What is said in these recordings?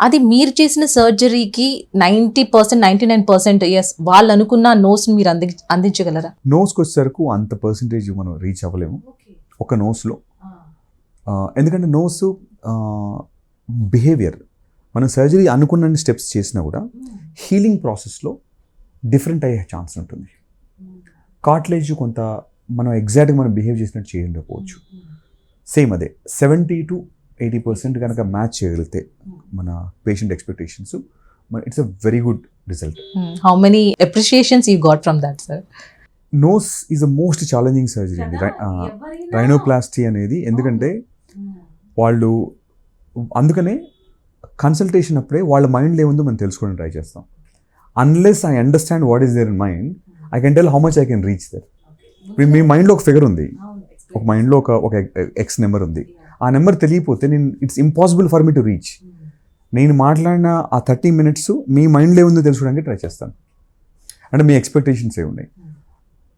అది మీరు చేసిన సర్జరీకి 90%, 99% ఎస్ వాళ్ళు అనుకున్న నోస్ మీరు అందించగలరా? నోస్కి వచ్చేసరికి అంత పర్సంటేజ్ మనం రీచ్ అవ్వలేము ఒక నోస్లో. ఎందుకంటే నోస్ బిహేవియర్ మనం సర్జరీ అనుకున్న స్టెప్స్ చేసినా కూడా హీలింగ్ ప్రాసెస్లో డిఫరెంట్ అయ్యే ఛాన్స్ ఉంటుంది. కార్టిలేజ్ కొంత మనం ఎగ్జాక్ట్గా మనం బిహేవ్ చేసినట్టు చేయలేకపోవచ్చు. సేమ్ అదే 70-80% కనుక మ్యాచ్ చేయగలిగితే మన patient expectations, it's a very good result. How many appreciations you got from that sir? Nose is the most challenging surgery అండి, రైనోప్లాస్టీ అనేది. ఎందుకంటే వాళ్ళు అందుకనే కన్సల్టేషన్ అప్పుడే వాళ్ళ మైండ్లో ఏముందో మనం తెలుసుకోవడానికి ట్రై చేస్తాం. Unless I understand what is there in mind, I can tell how much I can reach there. మీ మైండ్లో ఒక ఫిగర్ ఉంది, ఒక మైండ్లో ఒక ఎక్స్ నెంబర్ ఉంది. ఆ నెంబర్ తెలియపోతే it's impossible for me to reach. నేను మాట్లాడిన ఆ 30 minutes మీ మైండ్లో ఏముందో తెలుసుకోవడానికి ట్రై చేస్తాను. అంటే మీ ఎక్స్పెక్టేషన్స్ ఏ ఉన్నాయి,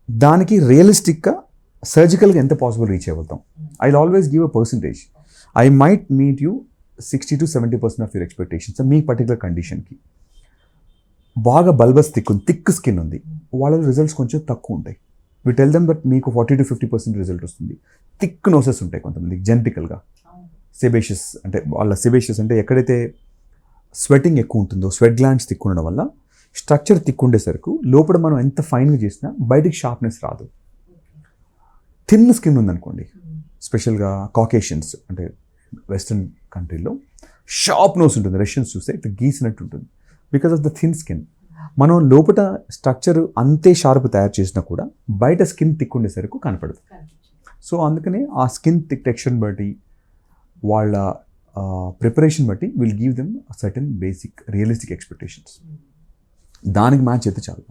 దానికి రియలిస్టిక్గా సర్జికల్గా ఎంత పాసిబుల్ రీచ్ అవ్వతాం. I will always give a percentage. I might meet you 60-70% of your expectations మీ పర్టికులర్ కండిషన్కి. బాగా బల్బస్ థిక్ స్కిన్ ఉంది, వాళ్ళ రిజల్ట్స్ కొంచెం తక్కువ ఉంటాయి. వి టెల్ దెమ్ దట్ మీకు 40-50% రిజల్ట్ వస్తుంది. థిక్ నోసెస్ ఉంటాయి కొంతమంది జెనెటికల్గా. సెబేషియస్ అంటే ఎక్కడైతే స్వెటింగ్ ఎక్కువ ఉంటుందో, స్వెట్ గ్లాండ్స్ థిక్ ఉండడం వల్ల స్ట్రక్చర్ థిక్ ఉండేసరికి లోపల మనం ఎంత ఫైన్గా చేసినా బయటికి షార్ప్నెస్ రాదు. థిన్ స్కిన్ ఉందనుకోండి, స్పెషల్గా కాకేషియన్స్ అంటే వెస్ట్రన్ కంట్రీలో షార్ప్ నోస్ ఉంటుంది. రష్యన్స్ చూస్తే ఇట్లా గీసినట్టు ఉంటుంది, because of the thin skin. మనం లోపల స్ట్రక్చర్ అంతే షార్ప్ తయారు చేసినా కూడా బయట స్కిన్ థిక్ ఉండేసరికి కనపడదు. సో అందుకనే ఆ స్కిన్ థిక్ టెక్స్చర్ని బట్టి, వాళ్ళ ప్రిపరేషన్ బట్టి will give them certain basic realistic expectations. దానికి మ్యాచ్ అయితే చాలు.